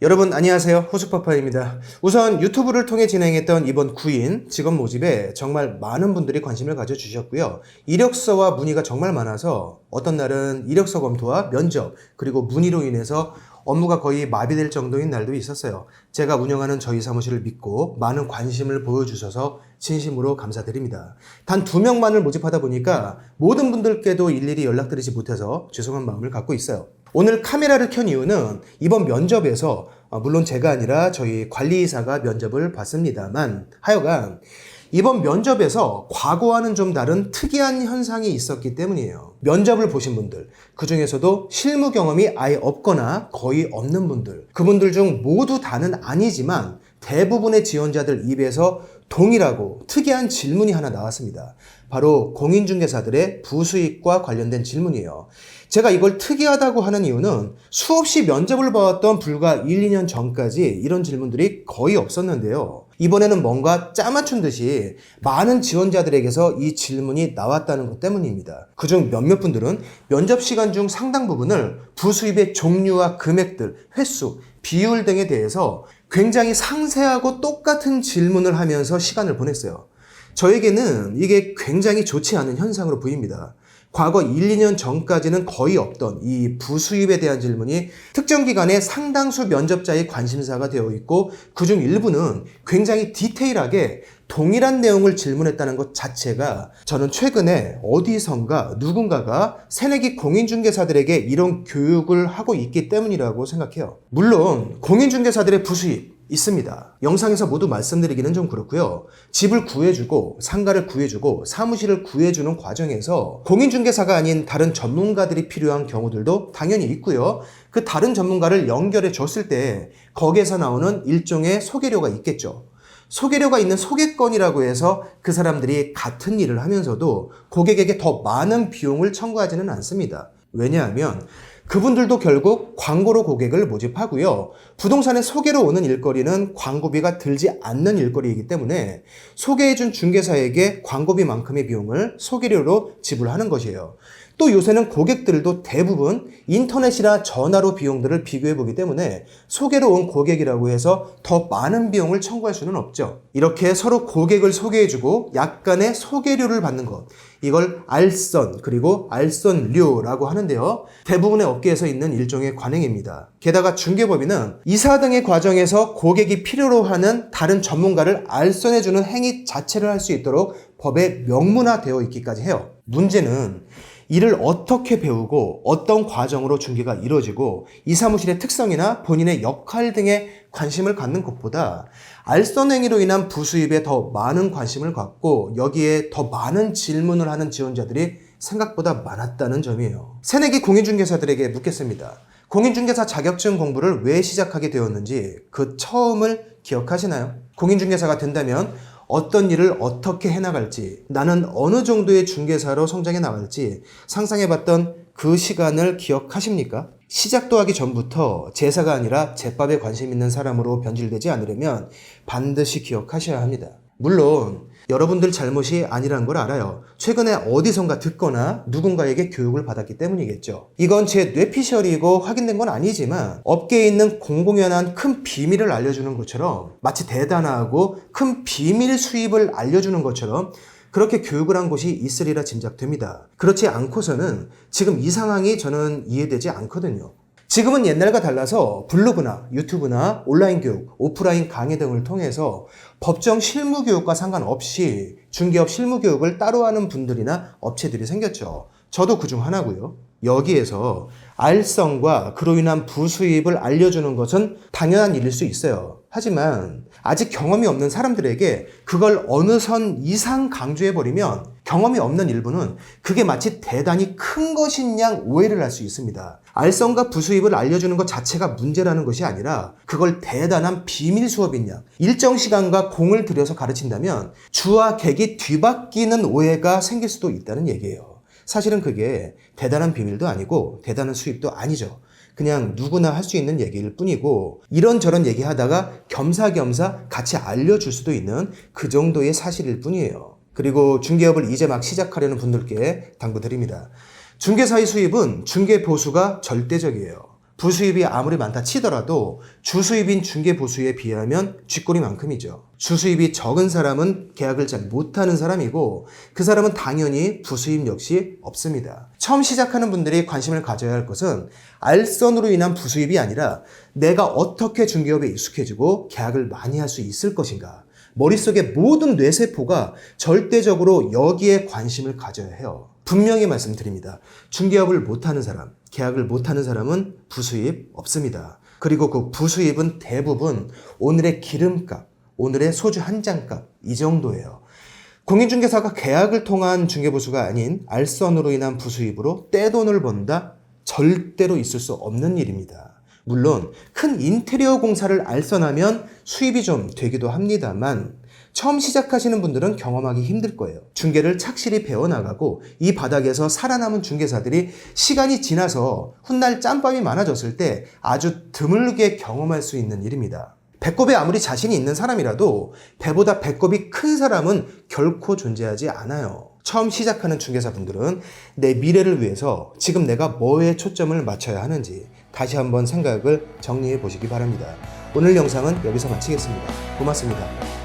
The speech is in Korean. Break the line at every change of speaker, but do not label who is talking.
여러분 안녕하세요. 호수파파입니다. 우선 유튜브를 통해 진행했던 이번 구인 직업 모집에 정말 많은 분들이 관심을 가져주셨고요. 이력서와 문의가 정말 많아서 어떤 날은 이력서 검토와 면접 그리고 문의로 인해서 업무가 거의 마비될 정도인 날도 있었어요. 제가 운영하는 저희 사무실을 믿고 많은 관심을 보여주셔서 진심으로 감사드립니다. 단 2명만을 모집하다 보니까 모든 분들께도 일일이 연락드리지 못해서 죄송한 마음을 갖고 있어요. 오늘 카메라를 켠 이유는 이번 면접에서 물론 제가 아니라 저희 관리이사가 면접을 봤습니다만 하여간 이번 면접에서 과거와는 좀 다른 특이한 현상이 있었기 때문이에요. 면접을 보신 분들, 그 중에서도 실무 경험이 아예 없거나 거의 없는 분들, 그분들 중 모두 다는 아니지만 대부분의 지원자들 입에서 동일하고 특이한 질문이 하나 나왔습니다. 바로 공인중개사들의 부수입과 관련된 질문이에요. 제가 이걸 특이하다고 하는 이유는 수없이 면접을 봐왔던 불과 1, 2년 전까지 이런 질문들이 거의 없었는데요. 이번에는 뭔가 짜맞춘 듯이 많은 지원자들에게서 이 질문이 나왔다는 것 때문입니다. 그중 몇몇 분들은 면접 시간 중 상당 부분을 부수입의 종류와 금액들, 횟수, 비율 등에 대해서 굉장히 상세하고 똑같은 질문을 하면서 시간을 보냈어요. 저에게는 이게 굉장히 좋지 않은 현상으로 보입니다. 과거 1, 2년 전까지는 거의 없던 이 부수입에 대한 질문이 특정 기간에 상당수 면접자의 관심사가 되어 있고 그중 일부는 굉장히 디테일하게 동일한 내용을 질문했다는 것 자체가 저는 최근에 어디선가 누군가가 새내기 공인중개사들에게 이런 교육을 하고 있기 때문이라고 생각해요. 물론 공인중개사들의 부수입 있습니다. 영상에서 모두 말씀드리기는 좀 그렇고요. 집을 구해주고 상가를 구해주고 사무실을 구해주는 과정에서 공인중개사가 아닌 다른 전문가들이 필요한 경우들도 당연히 있고요. 그 다른 전문가를 연결해 줬을 때 거기에서 나오는 일종의 소개료가 있겠죠. 소개료가 있는 소개권이라고 해서 그 사람들이 같은 일을 하면서도 고객에게 더 많은 비용을 청구하지는 않습니다. 왜냐하면 그분들도 결국 광고로 고객을 모집하고요. 부동산의 소개로 오는 일거리는 광고비가 들지 않는 일거리이기 때문에 소개해준 중개사에게 광고비만큼의 비용을 소개료로 지불하는 것이에요. 또 요새는 고객들도 대부분 인터넷이나 전화로 비용들을 비교해보기 때문에 소개로 온 고객이라고 해서 더 많은 비용을 청구할 수는 없죠. 이렇게 서로 고객을 소개해주고 약간의 소개료를 받는 것, 이걸 알선 그리고 알선료라고 하는데요. 대부분의 업계에서 있는 일종의 관행입니다. 게다가 중개법인은 이사 등의 과정에서 고객이 필요로 하는 다른 전문가를 알선해주는 행위 자체를 할 수 있도록 법에 명문화되어 있기까지 해요. 문제는 이를 어떻게 배우고 어떤 과정으로 중개가 이루어지고 이 사무실의 특성이나 본인의 역할 등에 관심을 갖는 것보다 알선 행위로 인한 부수입에 더 많은 관심을 갖고 여기에 더 많은 질문을 하는 지원자들이 생각보다 많았다는 점이에요. 새내기 공인중개사들에게 묻겠습니다. 공인중개사 자격증 공부를 왜 시작하게 되었는지 그 처음을 기억하시나요? 공인중개사가 된다면 어떤 일을 어떻게 해나갈지, 나는 어느 정도의 중개사로 성장해 나갈지 상상해봤던 그 시간을 기억하십니까? 시작도 하기 전부터 제사가 아니라 제밥에 관심 있는 사람으로 변질되지 않으려면 반드시 기억하셔야 합니다. 물론 여러분들 잘못이 아니라는 걸 알아요. 최근에 어디선가 듣거나 누군가에게 교육을 받았기 때문이겠죠. 이건 제 뇌피셜이고 확인된 건 아니지만 업계에 있는 공공연한 큰 비밀을 알려주는 것처럼 마치 대단하고 큰 비밀 수입을 알려주는 것처럼 그렇게 교육을 한 곳이 있으리라 짐작됩니다. 그렇지 않고서는 지금 이 상황이 저는 이해되지 않거든요. 지금은 옛날과 달라서 블로그나 유튜브나 온라인 교육, 오프라인 강의 등을 통해서 법정 실무 교육과 상관없이 중개업 실무 교육을 따로 하는 분들이나 업체들이 생겼죠. 저도 그중 하나고요. 여기에서 알선과 그로 인한 부수입을 알려주는 것은 당연한 일일 수 있어요. 하지만 아직 경험이 없는 사람들에게 그걸 어느 선 이상 강조해버리면 경험이 없는 일부는 그게 마치 대단히 큰 것인 양 오해를 할 수 있습니다. 알선과 부수입을 알려주는 것 자체가 문제라는 것이 아니라 그걸 대단한 비밀 수업인 양 일정 시간과 공을 들여서 가르친다면 주와 객이 뒤바뀌는 오해가 생길 수도 있다는 얘기예요. 사실은 그게 대단한 비밀도 아니고 대단한 수입도 아니죠. 그냥 누구나 할 수 있는 얘기일 뿐이고 이런저런 얘기하다가 겸사겸사 같이 알려줄 수도 있는 그 정도의 사실일 뿐이에요. 그리고 중개업을 이제 막 시작하려는 분들께 당부드립니다. 중개사의 수입은 중개 보수가 절대적이에요. 부수입이 아무리 많다 치더라도 주수입인 중개보수에 비하면 쥐꼬리만큼이죠. 주수입이 적은 사람은 계약을 잘 못하는 사람이고 그 사람은 당연히 부수입 역시 없습니다. 처음 시작하는 분들이 관심을 가져야 할 것은 알선으로 인한 부수입이 아니라 내가 어떻게 중개업에 익숙해지고 계약을 많이 할 수 있을 것인가. 머릿속의 모든 뇌세포가 절대적으로 여기에 관심을 가져야 해요. 분명히 말씀드립니다. 중개업을 못하는 사람, 계약을 못하는 사람은 부수입 없습니다. 그리고 그 부수입은 대부분 오늘의 기름값, 오늘의 소주 한 잔값 이 정도예요. 공인중개사가 계약을 통한 중개보수가 아닌 알선으로 인한 부수입으로 떼돈을 번다? 절대로 있을 수 없는 일입니다. 물론 큰 인테리어 공사를 알선하면 수입이 좀 되기도 합니다만 처음 시작하시는 분들은 경험하기 힘들 거예요. 중개를 착실히 배워나가고 이 바닥에서 살아남은 중개사들이 시간이 지나서 훗날 짬밥이 많아졌을 때 아주 드물게 경험할 수 있는 일입니다. 배꼽에 아무리 자신이 있는 사람이라도 배보다 배꼽이 큰 사람은 결코 존재하지 않아요. 처음 시작하는 중개사분들은 내 미래를 위해서 지금 내가 뭐에 초점을 맞춰야 하는지 다시 한번 생각을 정리해 보시기 바랍니다. 오늘 영상은 여기서 마치겠습니다. 고맙습니다.